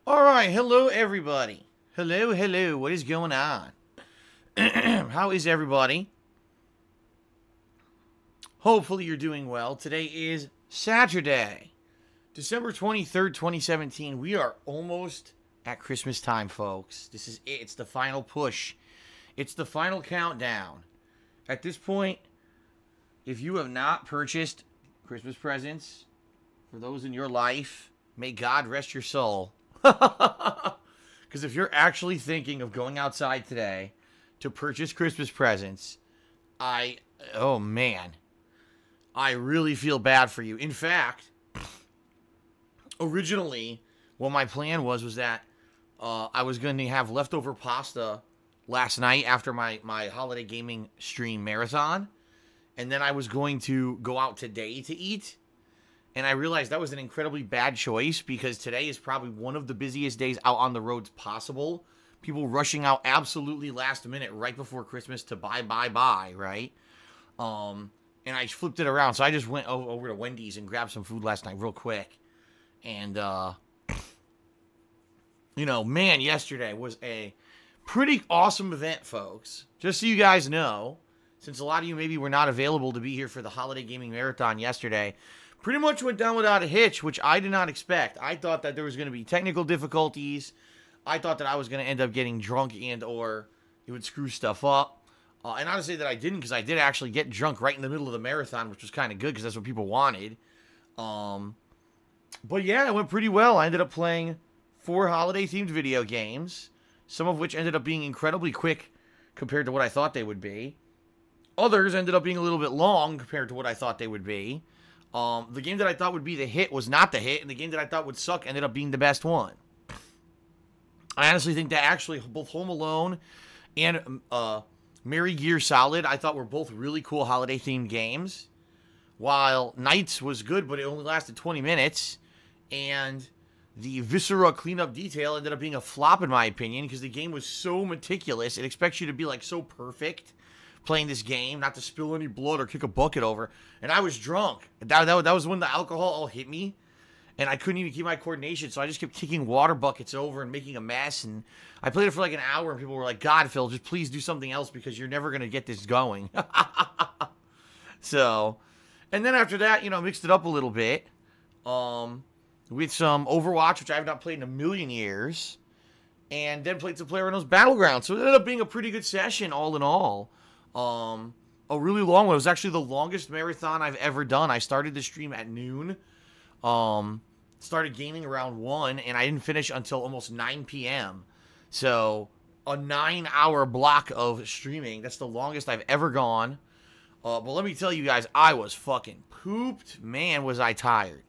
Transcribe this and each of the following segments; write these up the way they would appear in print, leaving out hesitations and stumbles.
All right, hello everybody. Hello, what is going on? How is everybody? Hopefully you're doing well. Today is Saturday, December 23rd, 2017. We are almost at Christmas time, folks. This is it. It's the final push. It's the final countdown. At this point, if you have not purchased Christmas presents for those in your life, may God rest your soul. Because if you're actually thinking of going outside today to purchase Christmas presents, oh man, I really feel bad for you. In fact, originally, what my plan was that I was going to have leftover pasta last night after my holiday gaming stream marathon, and then I was going to go out today to eat. And I realized that was an incredibly bad choice because today is probably one of the busiest days out on the roads possible. People rushing out absolutely last minute right before Christmas to buy, right? And I flipped it around. So I just went over to Wendy's and grabbed some food last night real quick. And, man, yesterday was a pretty awesome event, folks. Just so you guys know, since a lot of you maybe were not available to be here for the Holiday Gaming Marathon yesterday, pretty much went down without a hitch, which I did not expect. I thought that there was going to be technical difficulties. I thought that I was going to end up getting drunk and or it would screw stuff up. And not to say that I didn't, because I did actually get drunk right in the middle of the marathon, which was kind of good because that's what people wanted. But yeah, it went pretty well. I ended up playing 4 holiday-themed video games, some of which ended up being incredibly quick compared to what I thought they would be. Others ended up being a little bit long compared to what I thought they would be. The game that I thought would be the hit was not the hit, and the game that I thought would suck ended up being the best one. I honestly think that actually both Home Alone and Merry Gear Solid I thought were both really cool holiday-themed games. While Nights was good, but it only lasted 20 minutes, and the Viscera Cleanup Detail ended up being a flop in my opinion because the game was so meticulous. It expects you to be like so perfect playing this game, not to spill any blood or kick a bucket over, and I was drunk. That was when the alcohol all hit me, and I couldn't even keep my coordination, so I just kept kicking water buckets over and making a mess, and I played it for like an hour, and people were like, God, Phil, just please do something else, because you're never going to get this going. So, and then after that, mixed it up a little bit, with some Overwatch, which I have not played in a million years, and then played some PlayerUnknown's Battlegrounds, so it ended up being a pretty good session, all in all. A really long one. It was actually the longest marathon I've ever done. I started the stream at noon, started gaming around 1, and I didn't finish until almost 9 p.m. So, a 9-hour block of streaming. That's the longest I've ever gone. But let me tell you guys, I was fucking pooped. Man, was I tired.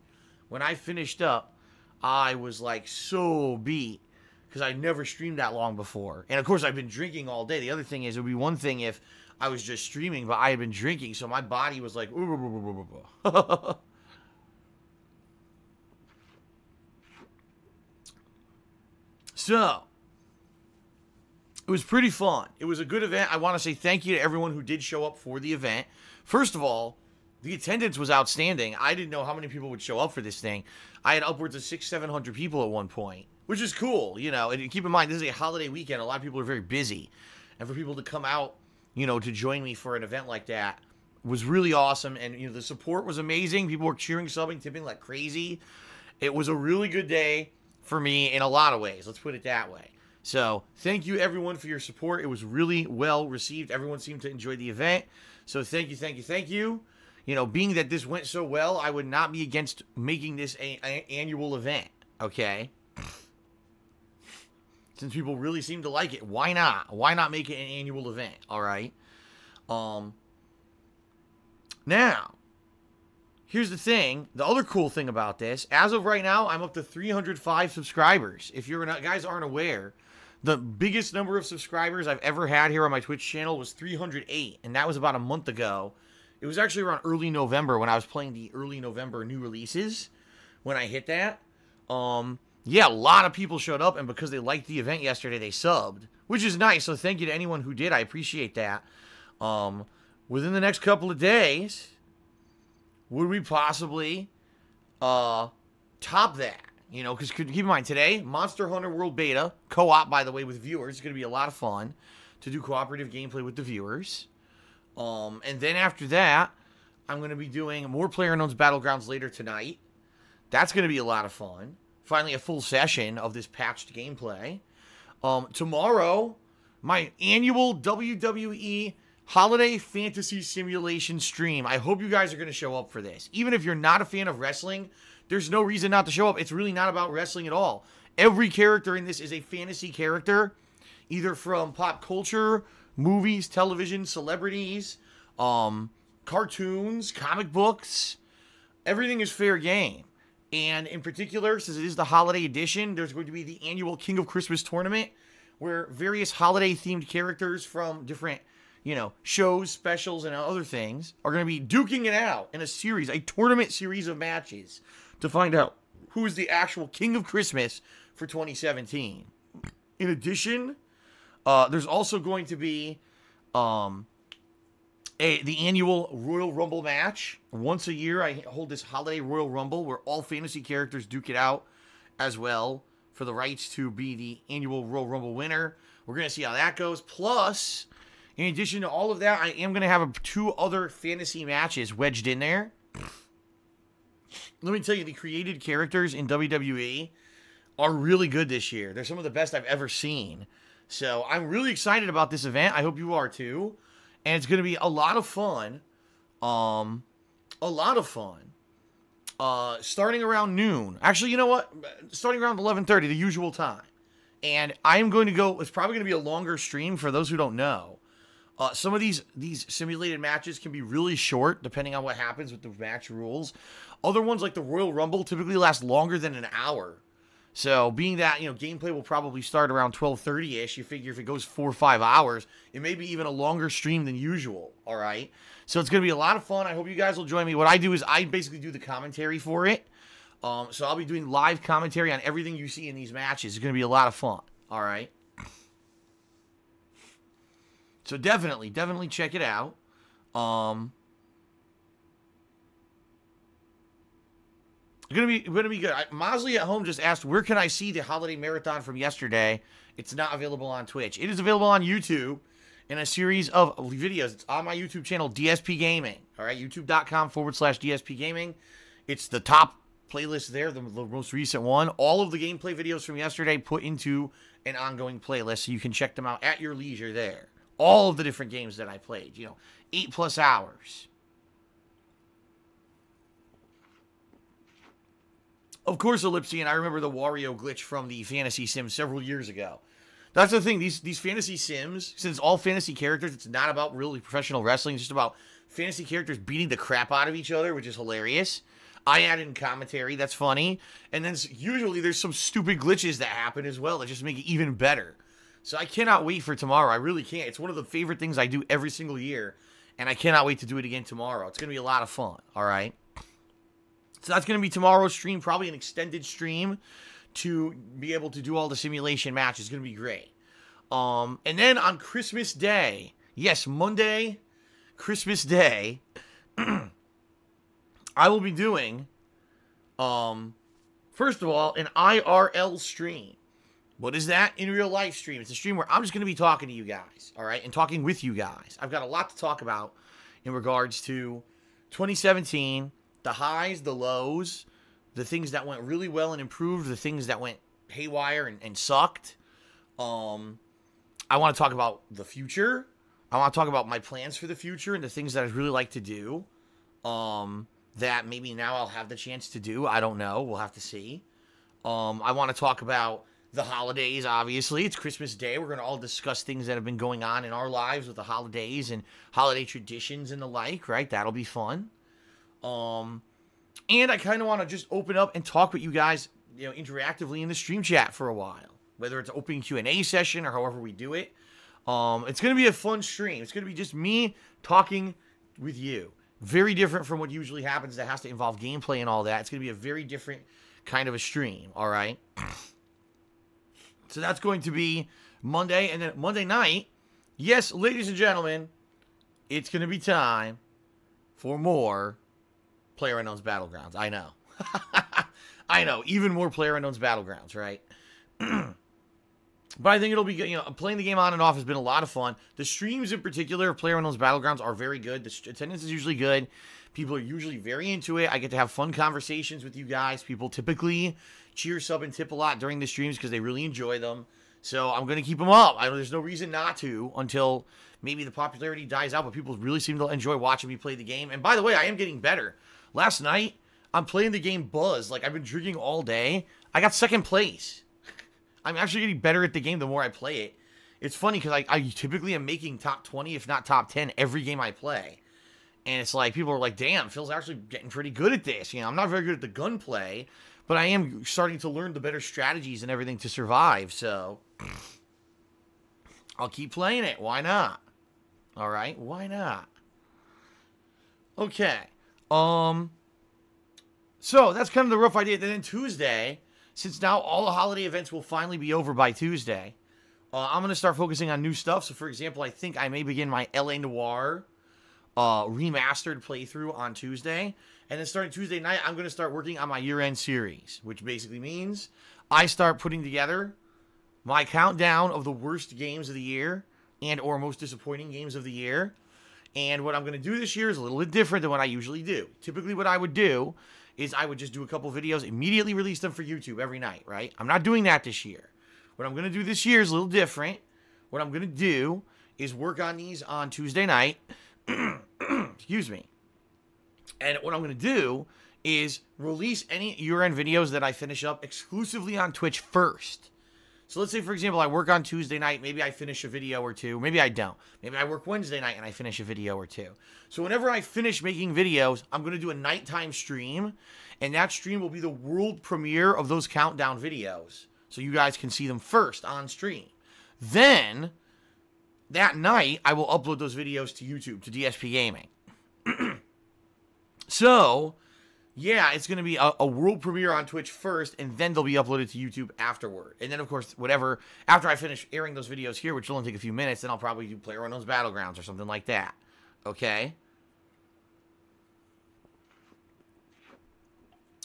When I finished up, I was like so beat, because I never streamed that long before. And of course, I've been drinking all day. The other thing is, it would be one thing if I was just streaming, but I had been drinking, so my body was like, So, it was pretty fun. It was a good event. I want to say thank you to everyone who did show up for the event. First of all, the attendance was outstanding. I didn't know how many people would show up for this thing. I had upwards of 600-700 people at one point, which is cool, and keep in mind, this is a holiday weekend. A lot of people are very busy, and for people to come out, to join me for an event like that was really awesome, and, the support was amazing. People were cheering, subbing, tipping like crazy. It was a really good day for me in a lot of ways. Let's put it that way. So, thank you, everyone, for your support. It was really well received. Everyone seemed to enjoy the event, so thank you. Being that this went so well, I would not be against making this an annual event, okay? Since people really seem to like it, why not? Why not make it an annual event, all right? Now, here's the thing. The other cool thing about this, as of right now, I'm up to 305 subscribers. If you guys aren't aware, the biggest number of subscribers I've ever had here on my Twitch channel was 308, and that was about a month ago. It was actually around early November when I was playing the early November new releases when I hit that. Yeah, a lot of people showed up, and because they liked the event yesterday, they subbed, which is nice, so thank you to anyone who did. I appreciate that. Within the next couple of days, would we possibly top that? You know, because keep in mind, today, Monster Hunter World Beta, co-op, by the way, with viewers. It's going to be a lot of fun to do cooperative gameplay with the viewers. And then after that, I'm going to be doing more PlayerUnknown's Battlegrounds later tonight. That's going to be a lot of fun. Finally, a full session of this patched gameplay. Tomorrow, my annual WWE Holiday Fantasy Simulation stream. I hope you guys are going to show up for this. Even if you're not a fan of wrestling, there's no reason not to show up. It's really not about wrestling at all. Every character in this is a fantasy character, either from pop culture, movies, television, celebrities, cartoons, comic books. Everything is fair game. And in particular, since it is the holiday edition, there's going to be the annual King of Christmas tournament where various holiday-themed characters from different, you know, shows, specials, and other things are going to be duking it out in a series, a tournament series of matches to find out who is the actual King of Christmas for 2017. In addition, there's also going to be the annual Royal Rumble match. Once a year, I hold this holiday Royal Rumble where all fantasy characters duke it out as well for the rights to be the annual Royal Rumble winner. We're going to see how that goes. Plus, in addition to all of that, I am going to have 2 other fantasy matches wedged in there. Let me tell you, the created characters in WWE are really good this year. They're some of the best I've ever seen. So I'm really excited about this event. I hope you are too. And it's going to be a lot of fun. A lot of fun. Starting around noon. Actually, you know what? Starting around 11:30, the usual time. And I'm going to go, it's probably going to be a longer stream for those who don't know. Some of these simulated matches can be really short, depending on what happens with the match rules. Other ones, like the Royal Rumble, typically last longer than an hour. So, being that, you know, gameplay will probably start around 12:30-ish, you figure if it goes 4 or 5 hours, it may be even a longer stream than usual, all right? So, it's going to be a lot of fun. I hope you guys will join me. What I do is I basically do the commentary for it. So, I'll be doing live commentary on everything you see in these matches. It's going to be a lot of fun, all right? So, definitely check it out. Gonna be good. Mosley at home just asked, where can I see the holiday marathon from yesterday? It's not available on Twitch. It is available on YouTube in a series of videos. It's on my YouTube channel, DSPGaming. All right, youtube.com/DSPGaming. It's the top playlist there, the most recent one. All of the gameplay videos from yesterday put into an ongoing playlist, so you can check them out at your leisure there. All of the different games that I played, 8+ hours. Of course, Ellipsian, I remember the Wario glitch from the Fantasy Sims several years ago. That's the thing, these Fantasy Sims, since all fantasy characters, it's not about really professional wrestling, it's just about fantasy characters beating the crap out of each other, which is hilarious. I added in commentary, that's funny. And then usually there's some stupid glitches that happen as well that just make it even better. So I cannot wait for tomorrow, I really can't. It's one of the favorite things I do every single year, and I cannot wait to do it again tomorrow. It's going to be a lot of fun, all right? So that's going to be tomorrow's stream, probably an extended stream to be able to do all the simulation matches. It's going to be great. And then on Christmas Day, yes, Monday, Christmas Day, I will be doing, first of all, an IRL stream. What is that? In real life stream. It's a stream where I'm just going to be talking to you guys, all right, and talking with you guys. I've got a lot to talk about in regards to 2017, the highs, the lows, the things that went really well and improved, the things that went haywire and sucked. I want to talk about the future. I want to talk about my plans for the future and the things that I'd really like to do that maybe now I'll have the chance to do. I don't know. We'll have to see. I want to talk about the holidays, obviously. It's Christmas Day. We're going to all discuss things that have been going on in our lives with the holidays and holiday traditions and the like, right? That'll be fun. And I kind of want to just open up and talk with you guys, interactively in the stream chat for a while. Whether it's an open Q&A session or however we do it. It's going to be a fun stream. It's going to be just me talking with you. Very different from what usually happens that has to involve gameplay and all that. It's going to be a very different kind of a stream, all right? So that's going to be Monday. And then Monday night, yes, ladies and gentlemen, it's going to be time for more PlayerUnknown's Battlegrounds. I know. I know, even more PlayerUnknown's Battlegrounds, right? But I think it'll be good. You know, playing the game on and off has been a lot of fun. The streams in particular of PlayerUnknown's Battlegrounds are very good. The attendance is usually good. People are usually very into it. I get to have fun conversations with you guys. People typically cheer, sub, and tip a lot during the streams because they really enjoy them. So I'm going to keep them up. There's no reason not to until maybe the popularity dies out, but people really seem to enjoy watching me play the game. And by the way, I am getting better. Last night, I'm playing the game Buzz. Like, I've been drinking all day. I got second place. I'm actually getting better at the game the more I play it. It's funny because I typically am making top 20, if not top 10, every game I play. And it's like, people are like, damn, Phil's actually getting pretty good at this. You know, I'm not very good at the gunplay, but I am starting to learn the better strategies and everything to survive. So, I'll keep playing it. Why not? All right, why not? Okay. So, that's kind of the rough idea. Then Tuesday, since now all the holiday events will finally be over by Tuesday, I'm going to start focusing on new stuff. So, for example, I think I may begin my LA Noire remastered playthrough on Tuesday. And then starting Tuesday night, I'm going to start working on my year-end series, which basically means I start putting together my countdown of the worst games of the year and or most disappointing games of the year. And what I'm going to do this year is a little bit different than what I usually do. Typically what I would do is I would just do a couple videos, immediately release them for YouTube every night, right? I'm not doing that this year. What I'm going to do this year is a little different. What I'm going to do is work on these on Tuesday night. Excuse me. And what I'm going to do is release any year-end videos that I finish up exclusively on Twitch first. So let's say, for example, I work on Tuesday night. Maybe I finish a video or two. Maybe I don't. Maybe I work Wednesday night and I finish a video or two. So whenever I finish making videos, I'm going to do a nighttime stream. And that stream will be the world premiere of those countdown videos. So you guys can see them first on stream. Then, that night, I will upload those videos to YouTube, to DSPGaming. So, yeah, it's going to be a world premiere on Twitch first, and then they'll be uploaded to YouTube afterward. And then, of course, after I finish airing those videos here, which will only take a few minutes, then I'll probably do PlayerUnknown's Battlegrounds or something like that. Okay?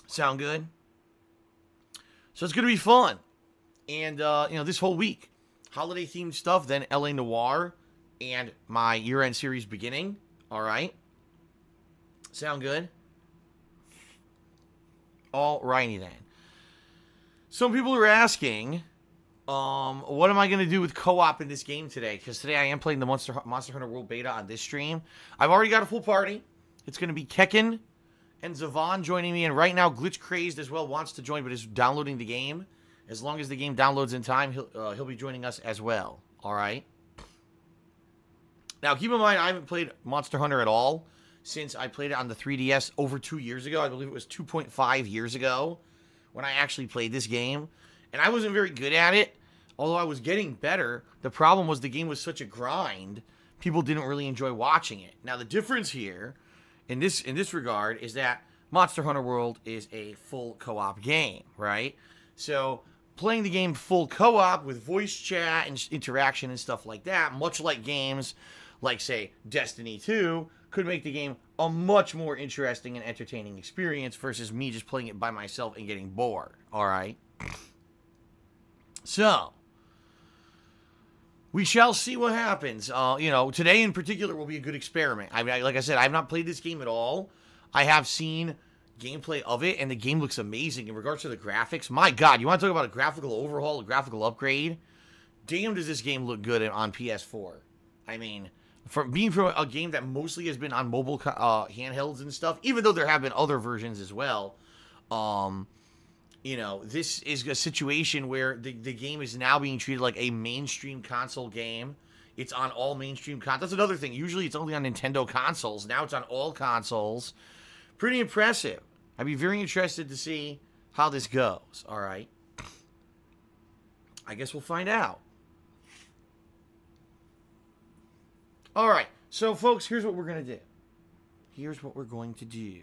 Sound good? So it's going to be fun. And, this whole week, holiday-themed stuff, then LA Noire, and my year-end series beginning. All right? Sound good? Alrighty then. Some people are asking, what am I going to do with co-op in this game today? Because today I am playing the Monster Hunter World Beta on this stream. I've already got a full party. It's going to be Kekken and Zavon joining me. And right now, Glitch Crazed as well wants to join, but is downloading the game. As long as the game downloads in time, he'll be joining us as well. Alright? Now, keep in mind, I haven't played Monster Hunter at all since I played it on the 3DS over 2 years ago. I believe it was 2.5 years ago when I actually played this game. And I wasn't very good at it, although I was getting better. The problem was the game was such a grind, people didn't really enjoy watching it. Now, the difference here, in this regard, is that Monster Hunter World is a full co-op game, right? So, playing the game full co-op with voice chat and interaction and stuff like that, much like games like, say, Destiny 2, could make the game a much more interesting and entertaining experience versus me just playing it by myself and getting bored. Alright? So, we shall see what happens. Today in particular will be a good experiment. Like I said, I have not played this game at all. I have seen gameplay of it, and the game looks amazing in regards to the graphics. My God, you want to talk about a graphical overhaul, a graphical upgrade? Damn, does this game look good on PS4. I mean, from a game that mostly has been on mobile handhelds and stuff, even though there have been other versions as well, this is a situation where the game is now being treated like a mainstream console game. It's on all mainstream consoles. That's another thing. Usually it's only on Nintendo consoles. Now it's on all consoles. Pretty impressive. I'd be very interested to see how this goes. All right. I guess we'll find out. All right. So, folks, here's what we're going to do. Here's what we're going to do.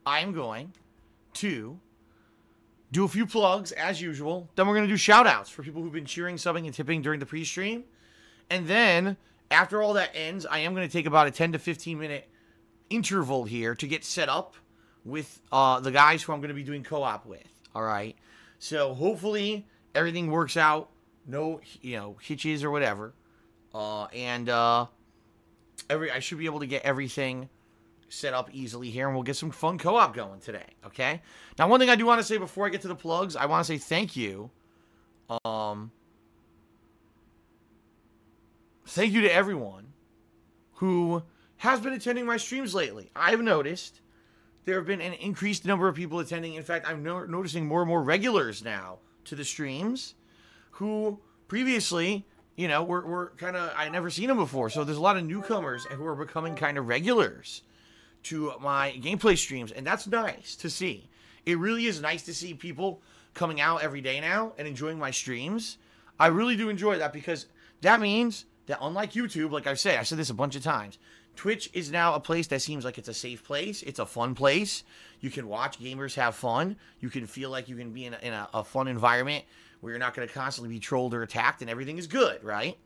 I'm going to do a few plugs, as usual. Then we're going to do shout-outs for people who've been cheering, subbing, and tipping during the pre-stream. And then, after all that ends, I am going to take about a 10 to 15 minute interval here to get set up with the guys who I'm going to be doing co-op with. All right. So hopefully everything works out. No, hitches or whatever. I should be able to get everything set up easily here, and we'll get some fun co-op going today. Okay. Now, one thing I do want to say before I get to the plugs, I want to say thank you. Thank you to everyone who has been attending my streams lately. I've noticed there have been an increased number of people attending. In fact, I'm noticing more and more regulars now to the streams who previously, were kind of, I never seen them before. So there's a lot of newcomers who are becoming kind of regulars to my gameplay streams, and that's nice to see. It really is nice to see people coming out every day now and enjoying my streams. I really do enjoy that, because that means that, unlike YouTube, like I said this a bunch of times, Twitch is now a place that seems like it's a safe place. It's a fun place. You can watch gamers have fun. You can feel like you can be in a fun environment where you're not going to constantly be trolled or attacked, and everything is good, right?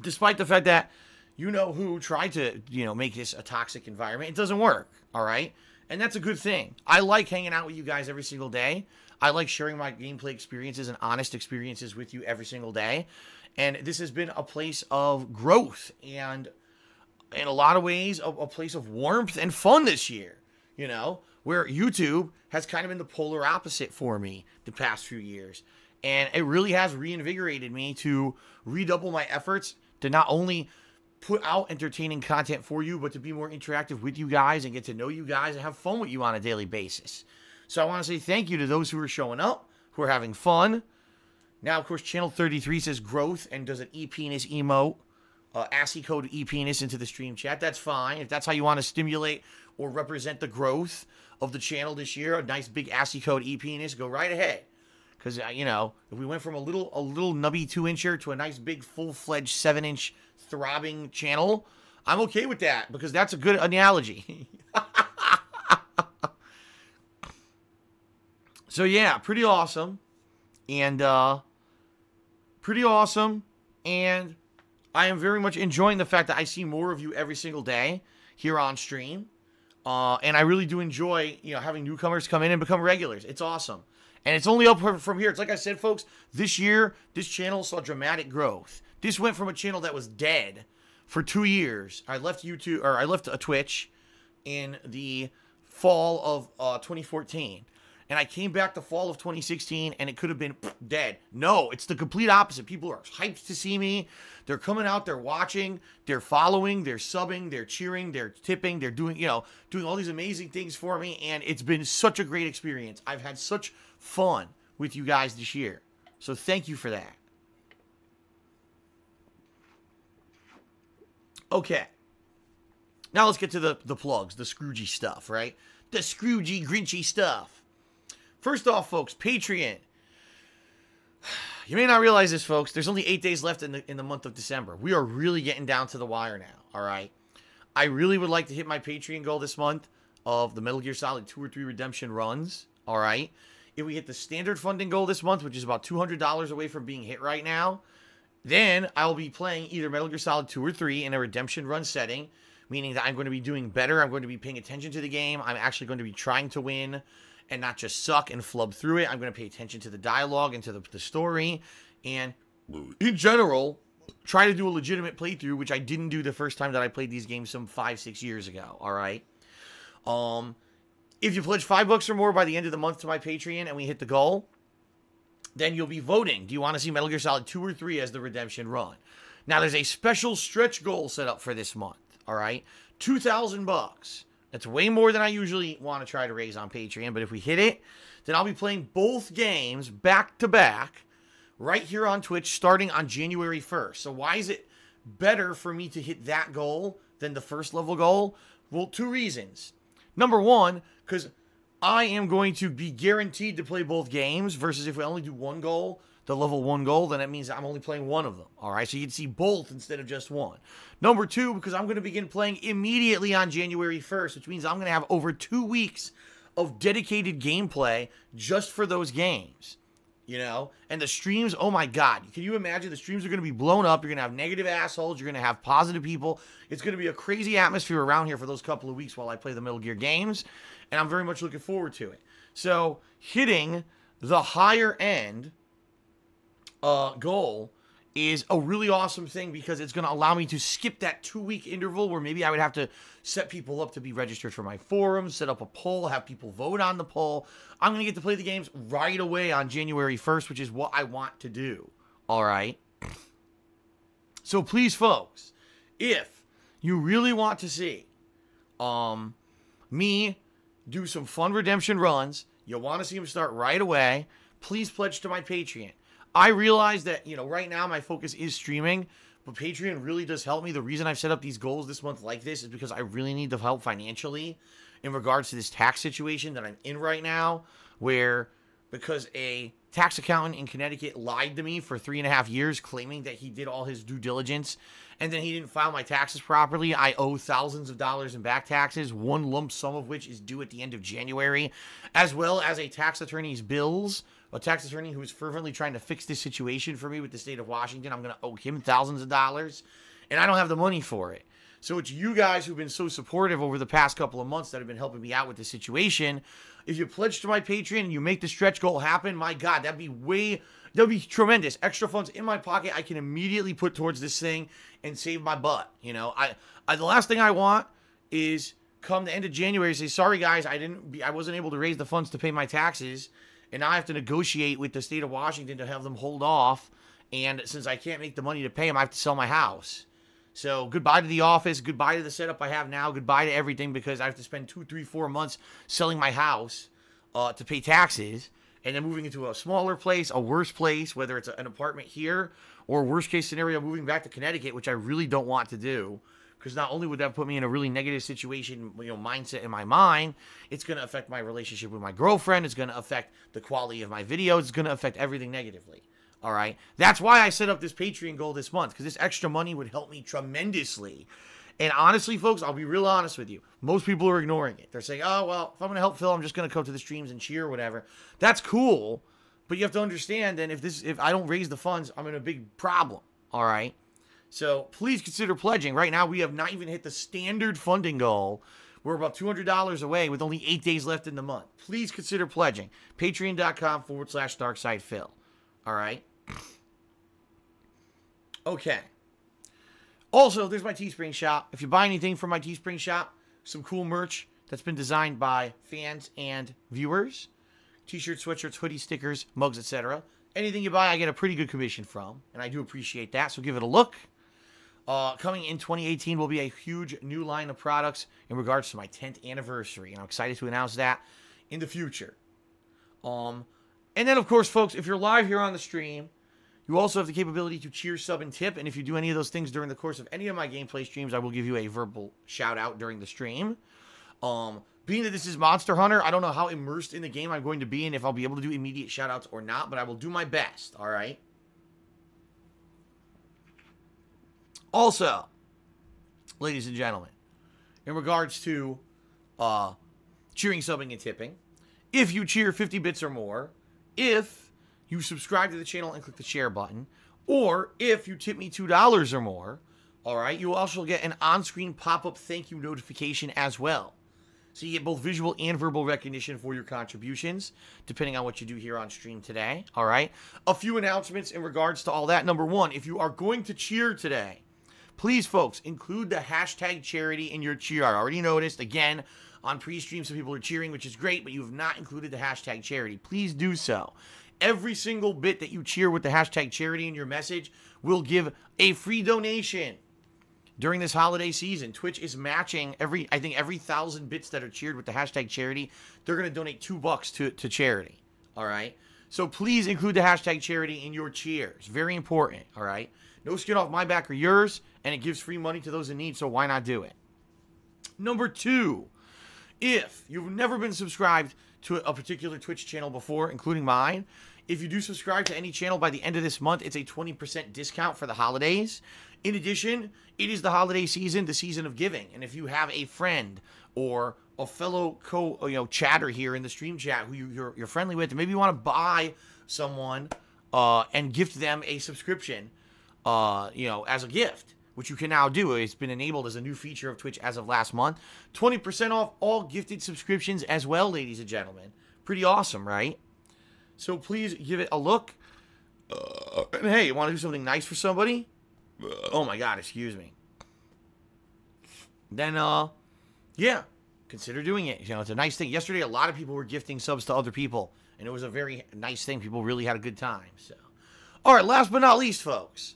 Despite the fact that who tried to, make this a toxic environment. It doesn't work, all right? And that's a good thing. I like hanging out with you guys every single day. I like sharing my gameplay experiences and honest experiences with you every single day. And this has been a place of growth and, in a lot of ways, a place of warmth and fun this year, where YouTube has kind of been the polar opposite for me the past few years. And it really has reinvigorated me to redouble my efforts to not only put out entertaining content for you, but to be more interactive with you guys and get to know you guys and have fun with you on a daily basis. So I want to say thank you to those who are showing up, who are having fun. Now, of course, Channel 33 says growth and does an e-penis emote, ASCII code e-penis into the stream chat. That's fine. If that's how you want to stimulate or represent the growth of the channel this year, a nice big ASCII code e-penis, go right ahead. Because, if we went from a little nubby 2-incher to a nice big full-fledged 7-inch throbbing channel, I'm okay with that, because that's a good analogy. So yeah, pretty awesome. And I am very much enjoying the fact that I see more of you every single day here on stream. And I really do enjoy, having newcomers come in and become regulars. It's awesome. And it's only up from here. It's like I said, folks, this year, this channel saw dramatic growth. This went from a channel that was dead for 2 years. I left Twitch in the fall of 2014. And I came back the fall of 2016, and it could have been dead. No, it's the complete opposite. People are hyped to see me. They're coming out, they're watching, they're following, they're subbing, they're cheering, they're tipping, they're doing all these amazing things for me, and it's been such a great experience. I've had such fun with you guys this year. So thank you for that. Okay. Now let's get to the plugs, the Scroogey stuff, right? The Scroogey, Grinchy stuff. First off, folks, Patreon. You may not realize this, folks. There's only 8 days left in the month of December. We are really getting down to the wire now, all right? I really would like to hit my Patreon goal this month of the Metal Gear Solid 2 or 3 redemption runs, all right? If we hit the standard funding goal this month, which is about $200 away from being hit right now, then I'll be playing either Metal Gear Solid 2 or 3 in a redemption run setting, meaning that I'm going to be doing better. I'm going to be paying attention to the game. I'm actually going to be trying to win and not just suck and flub through it. I'm going to pay attention to the dialogue and to the story. And in general, try to do a legitimate playthrough, which I didn't do the first time that I played these games some 5-6 years ago. All right. If you pledge $5 or more by the end of the month to my Patreon and we hit the goal, then you'll be voting. Do you want to see Metal Gear Solid 2 or 3 as the redemption run? Now, there's a special stretch goal set up for this month. All right. $2,000. That's way more than I usually want to try to raise on Patreon. But if we hit it, then I'll be playing both games back to back right here on Twitch starting on January 1st. So why is it better for me to hit that goal than the first level goal? Well, 2 reasons. Number one, because I am going to be guaranteed to play both games versus if we only do one goal, the level 1 goal, then that means I'm only playing one of them. All right, so you can see both instead of just one. Number 2, because I'm going to begin playing immediately on January 1st, which means I'm going to have over 2 weeks of dedicated gameplay just for those games. you know? And the streams, oh my God. Can you imagine? The streams are going to be blown up. You're going to have negative assholes. You're going to have positive people. It's going to be a crazy atmosphere around here for those couple of weeks while I play the Metal Gear games. And I'm very much looking forward to it. So, hitting the higher end goal is a really awesome thing because it's going to allow me to skip that 2-week interval where maybe I would have to set people up to be registered for my forums, set up a poll, have people vote on the poll. I'm going to get to play the games right away on January 1st, which is what I want to do. All right? So please, folks, if you really want to see me do some fun redemption runs, you want to see them start right away, please pledge to my Patreon. I realize that, you know, right now my focus is streaming, but Patreon really does help me. The reason I've set up these goals this month like this is because I really need the help financially in regards to this tax situation that I'm in right now, where because a tax accountant in Connecticut lied to me for 3.5 years, claiming that he did all his due diligence, and then he didn't file my taxes properly. I owe thousands of dollars in back taxes, one lump sum of which is due at the end of January, as well as a tax attorney's bills. A tax attorney who is fervently trying to fix this situation for me with the state of Washington. I'm going to owe him thousands of dollars, and I don't have the money for it. So it's you guys who've been so supportive over the past couple of months that have been helping me out with this situation. If you pledge to my Patreon and you make the stretch goal happen, my God, that'd be tremendous. Extra funds in my pocket I can immediately put towards this thing and save my butt. You know, the last thing I want is come the end of January say, sorry guys, I wasn't able to raise the funds to pay my taxes. And now I have to negotiate with the state of Washington to have them hold off. And since I can't make the money to pay them, I have to sell my house. So goodbye to the office. Goodbye to the setup I have now. Goodbye to everything because I have to spend 2, 3, 4 months selling my house to pay taxes. And then moving into a smaller place, a worse place, whether it's an apartment here or worst case scenario, moving back to Connecticut, which I really don't want to do. Because not only would that put me in a really negative situation, you know, mindset in my mind, it's going to affect my relationship with my girlfriend. It's going to affect the quality of my videos. It's going to affect everything negatively. All right. That's why I set up this Patreon goal this month, because this extra money would help me tremendously. And honestly, folks, I'll be real honest with you. Most people are ignoring it. They're saying, oh, well, if I'm going to help Phil, I'm just going to come to the streams and cheer or whatever. That's cool. But you have to understand then if I don't raise the funds, I'm in a big problem. All right. So please consider pledging. Right now, we have not even hit the standard funding goal. We're about $200 away with only 8 days left in the month. Please consider pledging. Patreon.com/DarkSidePhil. All right. Okay. Also, there's my Teespring shop. If you buy anything from my Teespring shop, some cool merch that's been designed by fans and viewers. T-shirts, sweatshirts, hoodies, stickers, mugs, etc. Anything you buy, I get a pretty good commission from, and I do appreciate that, so give it a look. Coming in 2018 will be a huge new line of products in regards to my 10th anniversary, and I'm excited to announce that in the future. And then, of course, folks, if you're live here on the stream, you also have the capability to cheer, sub, and tip, and if you do any of those things during the course of any of my gameplay streams, I will give you a verbal shout-out during the stream. Being that this is Monster Hunter, I don't know how immersed in the game I'm going to be and if I'll be able to do immediate shout-outs or not, but I will do my best, all right? Also, ladies and gentlemen, in regards to cheering, subbing, and tipping, if you cheer 50 bits or more, if you subscribe to the channel and click the share button, or if you tip me $2 or more, all right, you will also get an on-screen pop-up thank you notification as well. So you get both visual and verbal recognition for your contributions, depending on what you do here on stream today, all right? A few announcements in regards to all that. Number one, if you are going to cheer today, please, folks, include the hashtag charity in your cheer. I already noticed, again, on pre-stream, some people are cheering, which is great, but you have not included the hashtag charity. Please do so. Every single bit that you cheer with the hashtag charity in your message will give a free donation during this holiday season. Twitch is matching every 1,000 bits that are cheered with the hashtag charity, they're going to donate $2 to charity. All right? So please include the hashtag charity in your cheers. Very important. All right? No skin off my back or yours, and it gives free money to those in need, so why not do it? Number two, if you've never been subscribed to a particular Twitch channel before, including mine, if you do subscribe to any channel by the end of this month, it's a 20% discount for the holidays. In addition, it is the holiday season, the season of giving. And if you have a friend or a fellow chatter here in the stream chat who you're friendly with, and maybe you want to buy someone and gift them a subscription, as a gift, which you can now do. It's been enabled as a new feature of Twitch as of last month. 20% off all gifted subscriptions as well, ladies and gentlemen. Pretty awesome, right? So please give it a look. And hey, you want to do something nice for somebody? Oh my God, excuse me. Then, yeah, consider doing it. It's a nice thing. Yesterday, a lot of people were gifting subs to other people, and it was a very nice thing. People really had a good time. So, all right, last but not least, folks,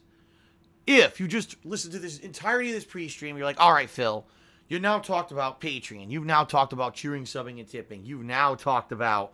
if you just listened to this entirety of this pre-stream, you're like, all right, Phil, you've now talked about Patreon. You've now talked about cheering, subbing, and tipping. You've now talked about,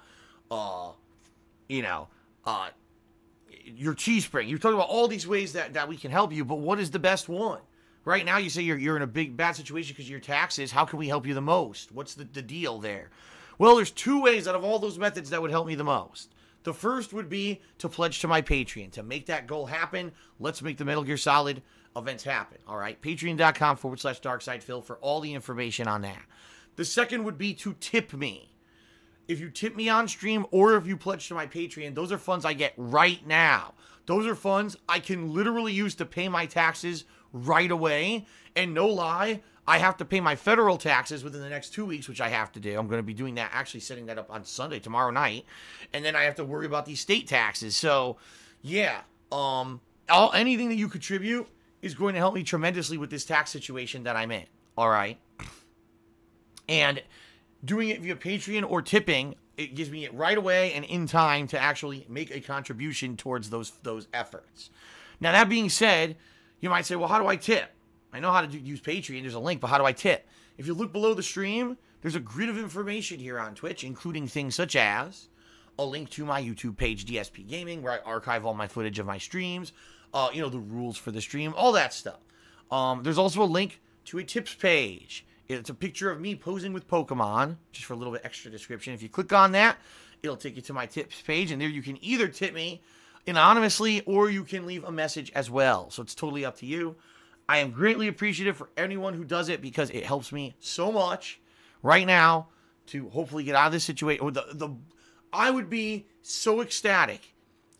your Teespring. You've talked about all these ways that we can help you, but what is the best one? Right now, you say you're in a bad situation because of your taxes. How can we help you the most? What's the deal there? Well, there's two ways out of all those methods that would help me the most. The first would be to pledge to my Patreon. To make that goal happen, let's make the Metal Gear Solid events happen. All right, patreon.com/DarkSidePhil for all the information on that. The second would be to tip me. If you tip me on stream or if you pledge to my Patreon, those are funds I get right now. Those are funds I can literally use to pay my taxes right away. And no lie, I have to pay my federal taxes within the next 2 weeks, which I have to do. I'm going to be doing that, actually setting that up on Sunday, tomorrow night. And then I have to worry about these state taxes. So, yeah, anything that you contribute is going to help me tremendously with this tax situation that I'm in. All right. And doing it via Patreon or tipping, it gives me it right away and in time to actually make a contribution towards those efforts. Now, that being said, you might say, well, how do I tip? I know how to use Patreon. There's a link, but how do I tip? If you look below the stream, there's a grid of information here on Twitch, including things such as a link to my YouTube page, DSPGaming, where I archive all my footage of my streams, the rules for the stream, all that stuff. There's also a link to a tips page. It's a picture of me posing with Pokemon, just for a little bit extra description. If you click on that, it'll take you to my tips page, and there you can either tip me anonymously or you can leave a message as well. So it's totally up to you. I am greatly appreciative for anyone who does it because it helps me so much right now to hopefully get out of this situation. I would be so ecstatic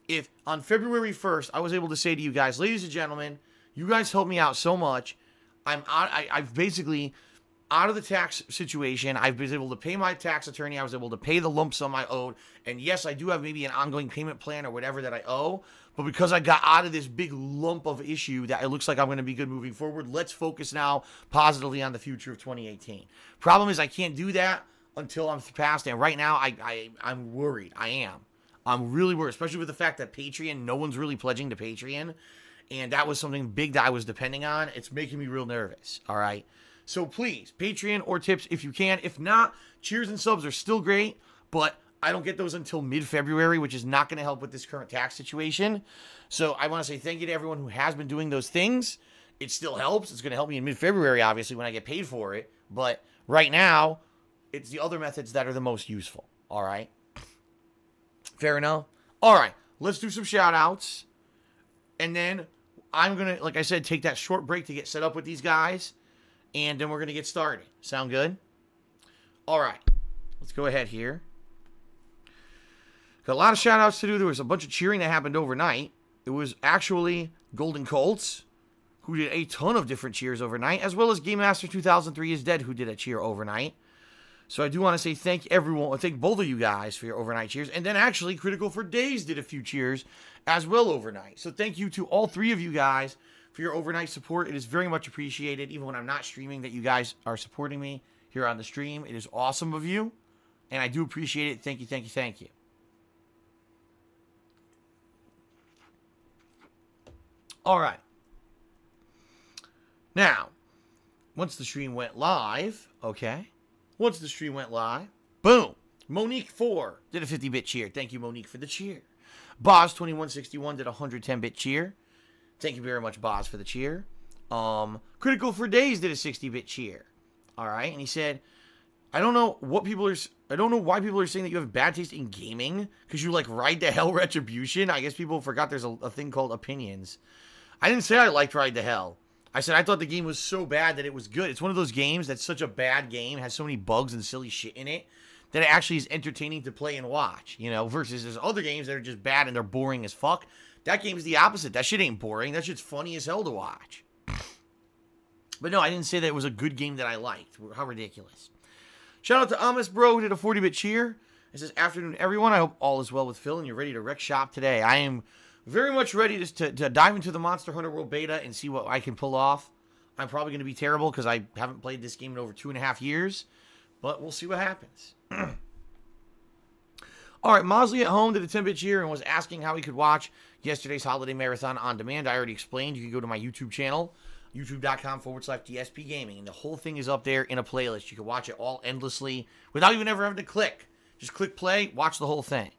if on February 1st I was able to say to you guys, ladies and gentlemen, you guys helped me out so much. I've basically out of the tax situation. I've been able to pay my tax attorney. I was able to pay the lump sum I owed. And yes, I do have maybe an ongoing payment plan or whatever that I owe. But because I got out of this big lump of issue that it looks like I'm going to be good moving forward, let's focus now positively on the future of 2018. Problem is I can't do that until I'm past. And right now I'm worried. I'm really worried, especially with the fact that Patreon, no one's really pledging to Patreon. And that was something big that I was depending on. It's making me real nervous. All right. So please, Patreon or tips if you can. If not, cheers and subs are still great, but I don't get those until mid-February, which is not going to help with this current tax situation. So I want to say thank you to everyone who has been doing those things. It still helps. It's going to help me in mid-February, obviously, when I get paid for it. But right now, it's the other methods that are the most useful. All right? Fair enough? All right. Let's do some shout-outs. And then I'm going to, like I said, take that short break to get set up with these guys. And then we're going to get started. Sound good? All right. Let's go ahead here. Got a lot of shout-outs to do. There was a bunch of cheering that happened overnight. It was actually Golden Colts, who did a ton of different cheers overnight, as well as Game Master 2003 is Dead, who did a cheer overnight. So I do want to say thank both of you guys for your overnight cheers. And then actually, Critical for Days did a few cheers as well overnight. So thank you to all three of you guys for your overnight support. It is very much appreciated, even when I'm not streaming, that you guys are supporting me here on the stream. It is awesome of you, and I do appreciate it. Thank you, thank you, thank you. All right. Now, once the stream went live, once the stream went live, boom, Monique4 did a 50-bit cheer. Thank you, Monique, for the cheer. Boz2161 did a 110-bit cheer. Thank you very much, Boz, for the cheer. Critical for Days did a 60-bit cheer. All right, and he said, I don't know why people are saying that you have bad taste in gaming because you like Ride to Hell Retribution. I guess people forgot there's a thing called opinions. I didn't say I liked Ride to Hell. I said I thought the game was so bad that it was good. It's one of those games that's such a bad game, has so many bugs and silly shit in it, that it actually is entertaining to play and watch, you know, versus there's other games that are just bad and they're boring as fuck. That game's the opposite. That shit ain't boring. That shit's funny as hell to watch. But no, I didn't say that it was a good game that I liked. How ridiculous. Shout out to Amos Bro, who did a 40-bit cheer. It says, afternoon, everyone. I hope all is well with Phil and you're ready to wreck shop today. I am very much ready to dive into the Monster Hunter World Beta and see what I can pull off. I'm probably going to be terrible because I haven't played this game in over 2.5 years. But we'll see what happens. All right, Mosley at home did a 10-bit cheer and was asking how he could watch yesterday's holiday marathon on demand. I already explained. You can go to my YouTube channel, youtube.com/DSPGaming. And the whole thing is up there in a playlist. You can watch it all endlessly without even ever having to click. Just click play, watch the whole thing.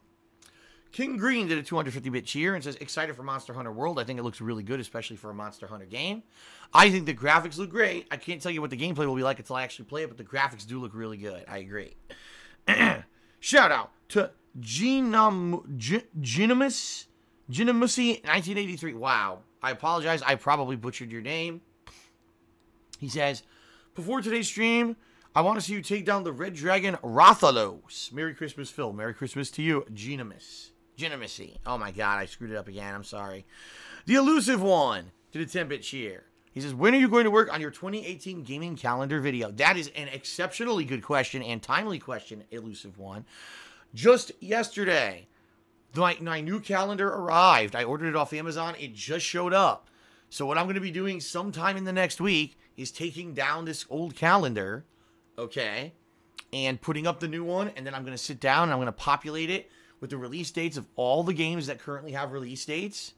King Green did a 250-bit cheer and says, excited for Monster Hunter World. I think it looks really good, especially for a Monster Hunter game. I think the graphics look great. I can't tell you what the gameplay will be like until I actually play it, but the graphics do look really good. I agree. Shout out to Ginamusi1983. Wow. I apologize. I probably butchered your name. He says, before today's stream, I want to see you take down the Red Dragon Rathalos. Merry Christmas, Phil. Merry Christmas to you, Ginamusi. Oh my god, I screwed it up again. I'm sorry. The Elusive One did a 10-bit cheer. He says, when are you going to work on your 2018 gaming calendar video? That is an exceptionally good question and timely question, Elusive One. Just yesterday, my new calendar arrived. I ordered it off Amazon. It just showed up. So what I'm going to be doing sometime in the next week is taking down this old calendar, okay, and putting up the new one. And then I'm going to sit down and I'm going to populate it with the release dates of all the games that currently have release dates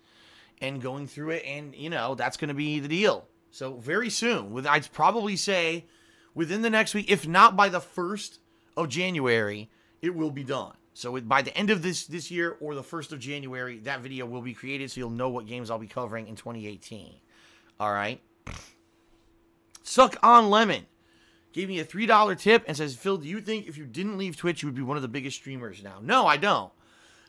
and going through it. And, you know, that's going to be the deal. So very soon, I'd probably say within the next week, if not by the 1st of January, it will be done. So by the end of this year or the 1st of January, that video will be created so you'll know what games I'll be covering in 2018. All right. Suck on Lemon gave me a $3 tip and says, Phil, do you think if you didn't leave Twitch, you would be one of the biggest streamers now? No, I don't.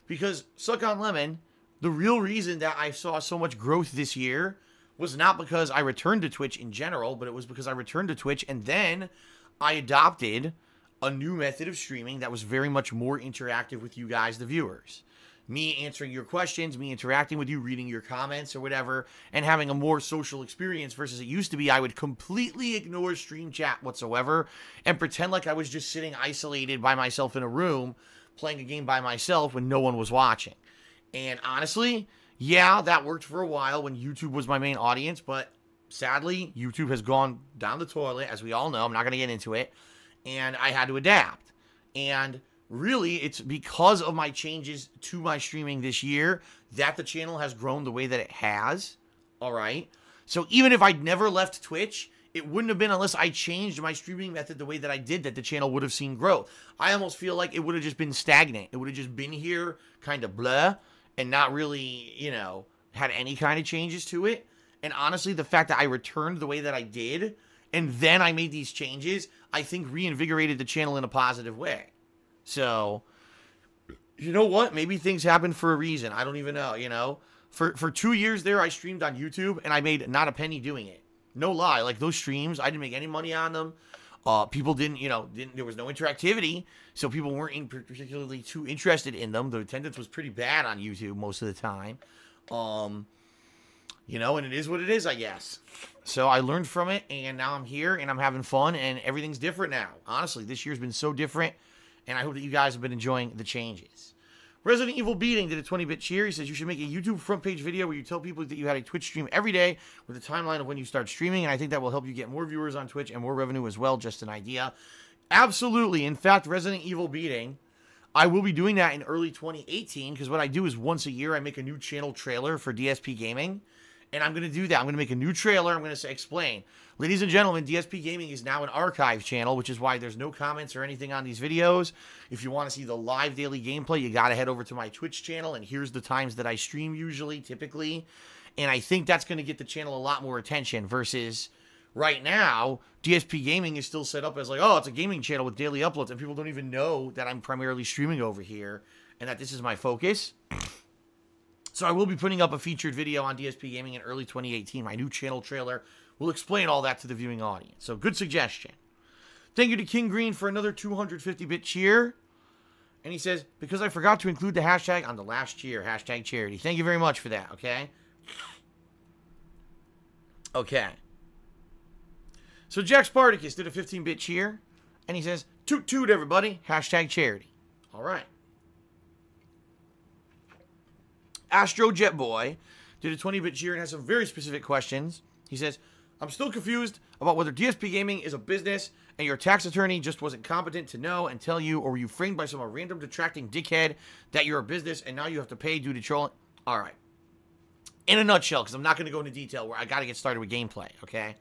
Because Suck on Lemon, the real reason that I saw so much growth this year was not because I returned to Twitch in general, but it was because I returned to Twitch and then I adopted a new method of streaming that was very much more interactive with you guys, the viewers. Me answering your questions, me interacting with you, reading your comments or whatever, and having a more social experience versus it used to be I would completely ignore stream chat whatsoever and pretend like I was just sitting isolated by myself in a room playing a game by myself when no one was watching. And honestly, yeah, that worked for a while when YouTube was my main audience, but sadly, YouTube has gone down the toilet, as we all know. I'm not going to get into it. And I had to adapt. And really, it's because of my changes to my streaming this year that the channel has grown the way that it has. All right. So even if I'd never left Twitch, it wouldn't have been unless I changed my streaming method the way that I did that the channel would have seen growth. I almost feel like it would have just been stagnant. It would have just been here kind of blah and not really, you know, had any kind of changes to it. And honestly, the fact that I returned the way that I did and then I made these changes, I think reinvigorated the channel in a positive way. So, you know what? Maybe things happen for a reason. I don't even know, you know. For 2 years there, I streamed on YouTube, and I made not a penny doing it. No lie. Like, those streams, I didn't make any money on them. People didn't, you know, there was no interactivity, so people weren't particularly too interested in them. The attendance was pretty bad on YouTube most of the time. You know, and it is what it is, I guess. So I learned from it, and now I'm here, and I'm having fun, and everything's different now. Honestly, this year's been so different, and I hope that you guys have been enjoying the changes. Resident Evil Beating did a 20-bit cheer. He says you should make a YouTube front page video where you tell people that you had a Twitch stream every day with a timeline of when you start streaming, and I think that will help you get more viewers on Twitch and more revenue as well. Just an idea. Absolutely. In fact, Resident Evil Beating, I will be doing that in early 2018 because what I do is once a year I make a new channel trailer for DSPGaming. And I'm going to do that. I'm going to make a new trailer. I'm going to explain. Ladies and gentlemen, DSPGaming is now an archive channel, which is why there's no comments or anything on these videos. If you want to see the live daily gameplay, you got to head over to my Twitch channel. And here's the times that I stream usually, typically. And I think that's going to get the channel a lot more attention versus right now, DSPGaming is still set up as like, oh, it's a gaming channel with daily uploads. And people don't even know that I'm primarily streaming over here and that this is my focus. So I will be putting up a featured video on DSP Gaming in early 2018. My new channel trailer will explain all that to the viewing audience. So good suggestion. Thank you to King Green for another 250-bit cheer. And he says, because I forgot to include the hashtag on the last cheer, hashtag charity. Thank you very much for that, okay? Okay. So Jack Spartacus did a 15-bit cheer. And he says, toot toot everybody, hashtag charity. All right. Astro Jet Boy did a 20-bit cheer and has some very specific questions. He says, I'm still confused about whether DSP Gaming is a business and your tax attorney just wasn't competent to know and tell you, or were you framed by some random detracting dickhead that you're a business and now you have to pay due to trolling? All right. In a nutshell, because I'm not going to go into detail where I got to get started with gameplay, okay?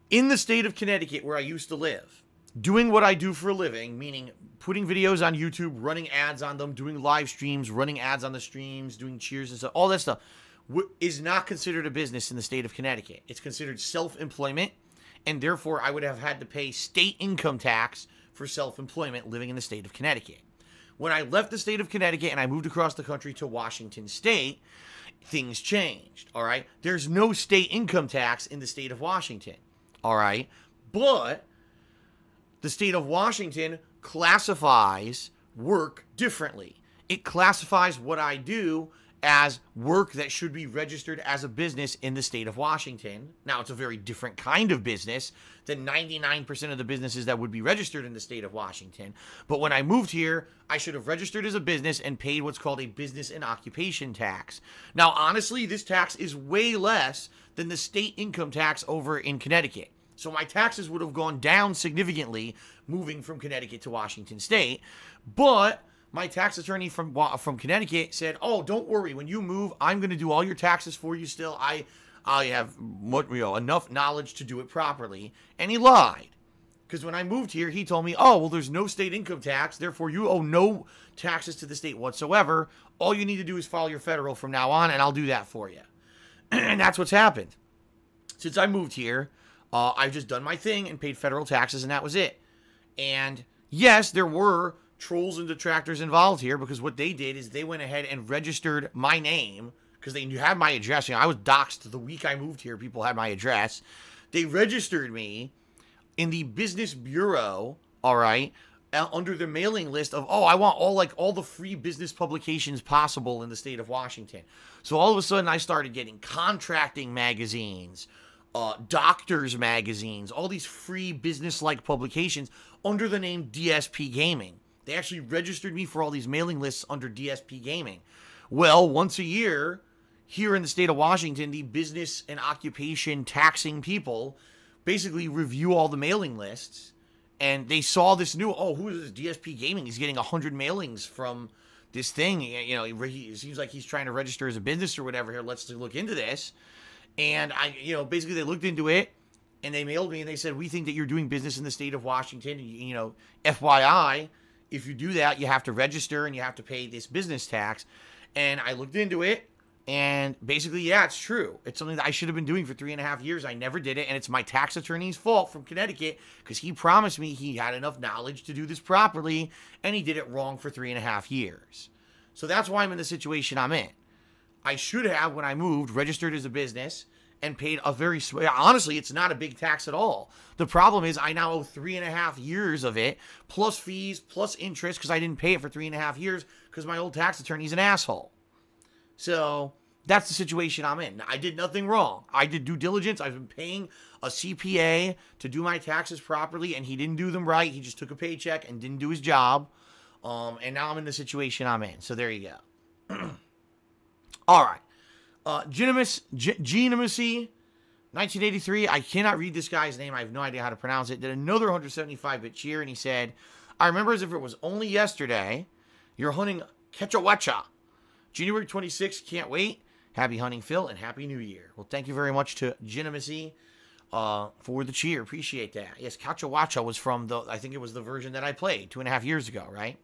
In the state of Connecticut where I used to live, doing what I do for a living, meaning putting videos on YouTube, running ads on them, doing live streams, running ads on the streams, doing cheers and stuff, all that stuff, is not considered a business in the state of Connecticut. It's considered self-employment, and therefore I would have had to pay state income tax for self-employment living in the state of Connecticut. When I left the state of Connecticut and I moved across the country to Washington State, things changed, all right? There's no state income tax in the state of Washington, all right? But the state of Washington classifies work differently. It classifies what I do as work that should be registered as a business in the state of Washington. Now, it's a very different kind of business than 99% of the businesses that would be registered in the state of Washington. But when I moved here, I should have registered as a business and paid what's called a business and occupation tax. Now, honestly, this tax is way less than the state income tax over in Connecticut. So my taxes would have gone down significantly moving from Connecticut to Washington State. But my tax attorney from Connecticut said, oh, don't worry. When you move, I'm going to do all your taxes for you still. I have enough knowledge to do it properly. And he lied. Because when I moved here, he told me, oh, well, there's no state income tax. Therefore, you owe no taxes to the state whatsoever. All you need to do is file your federal from now on, and I'll do that for you. And that's what's happened. Since I moved here, I've just done my thing and paid federal taxes, and that was it. And yes, there were trolls and detractors involved here, because what they did is they went ahead and registered my name, because they had my address. You know, I was doxxed the week I moved here. People had my address. They registered me in the business bureau, all right, under the mailing list of, oh, I want all the free business publications possible in the state of Washington. So all of a sudden I started getting contracting magazines, doctors magazines, all these free business-like publications under the name DSP Gaming. They actually registered me for all these mailing lists under DSP Gaming. Well, once a year, here in the state of Washington, the business and occupation taxing people basically review all the mailing lists, and they saw this new, oh, who is this DSP Gaming? He's getting 100 mailings from this thing. You know, it seems like he's trying to register as a business or whatever. Here, let's look into this. And basically they looked into it, and they mailed me, and they said, we think that you're doing business in the state of Washington. You know, FYI, if you do that, you have to register and you have to pay this business tax. And I looked into it, and basically, yeah, it's true. It's something that I should have been doing for 3.5 years. I never did it, and it's my tax attorney's fault from Connecticut, because he promised me he had enough knowledge to do this properly, and he did it wrong for 3.5 years. So that's why I'm in the situation I'm in. I should have, when I moved, registered as a business and paid a very, honestly, it's not a big tax at all. The problem is I now owe 3.5 years of it, plus fees, plus interest, because I didn't pay it for 3.5 years because my old tax attorney's an asshole. So that's the situation I'm in. I did nothing wrong. I did due diligence. I've been paying a CPA to do my taxes properly, and he didn't do them right. He just took a paycheck and didn't do his job. And now I'm in the situation I'm in. So there you go. All right. Genemacy, 1983. I cannot read this guy's name. I have no idea how to pronounce it. Did another 175-bit cheer, and he said, I remember as if it was only yesterday, you're hunting Ketchawacha. January 26th, can't wait. Happy hunting, Phil, and Happy New Year. Well, thank you very much to Genemacy for the cheer. Appreciate that. Yes, Ketchawacha was from I think it was the version that I played 2.5 years ago, right?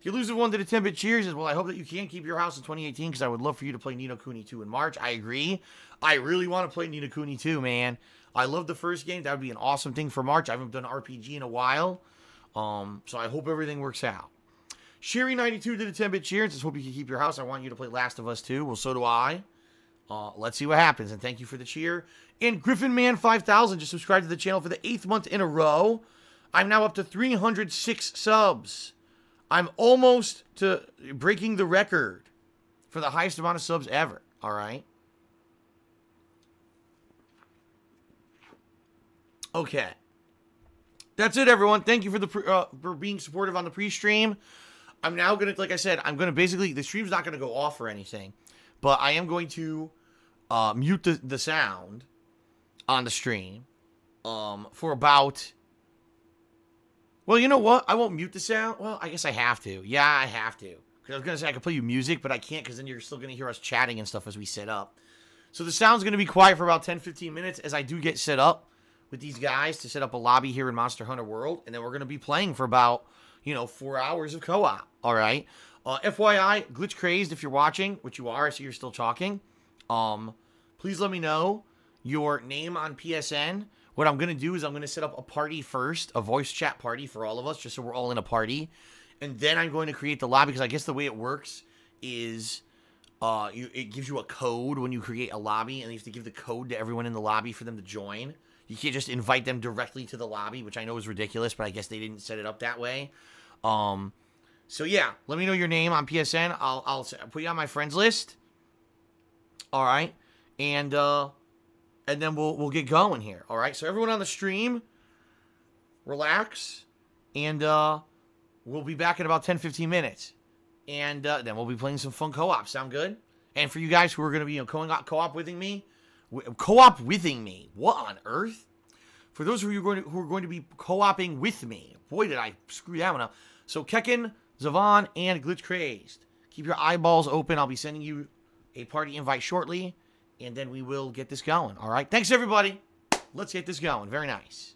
The elusive one did a 10-bit cheer. Says, well, I hope that you can keep your house in 2018 because I would love for you to play Ni no Kuni 2 in March. I agree. I really want to play Ni no Kuni 2, man. I love the first game. That would be an awesome thing for March. I haven't done RPG in a while. So I hope everything works out. Sherry92 did a 10-bit cheer and says, hope you can keep your house. I want you to play Last of Us 2. Well, so do I. Let's see what happens. And thank you for the cheer. And GriffinMan5000 just subscribed to the channel for the 8th month in a row. I'm now up to 306 subs. I'm almost to breaking the record for the highest amount of subs ever. All right. Okay. That's it, everyone. Thank you for being supportive on the pre-stream. I'm now going to, like I said, I'm going to basically, the stream's not going to go off or anything, but I am going to mute the sound on the stream for about, well, you know what? I won't mute the sound. Well, I guess I have to. Yeah, I have to. Because I was going to say I could play you music, but I can't because then you're still going to hear us chatting and stuff as we set up. So the sound's going to be quiet for about 10-15 minutes as I do get set up with these guys to set up a lobby here in Monster Hunter World. And then we're going to be playing for about, 4 hours of co-op. All right. FYI, Glitch Crazed, if you're watching, which you are, I see you're still talking. Please let me know your name on PSN. What I'm going to do is I'm going to set up a party first, a voice chat party for all of us, just so we're all in a party. And then I'm going to create the lobby, because I guess the way it works is it gives you a code when you create a lobby, and you have to give the code to everyone in the lobby for them to join. You can't just invite them directly to the lobby, which I know is ridiculous, but I guess they didn't set it up that way. So yeah, let me know your name on PSN. I'll put you on my friends list. All right, and then we'll get going here. All right, so everyone on the stream, relax, and we'll be back in about 10-15 minutes, and then we'll be playing some fun co-op. Sound good? And for you guys who are going to be co-op withing me, what on earth? For those of you who are going to be co-oping with me, boy, did I screw that one up. So Kekken, Zavon, and Glitch Crazed, keep your eyeballs open. I'll be sending you a party invite shortly, and then we will get this going. All right, thanks everybody. Let's get this going. Very nice.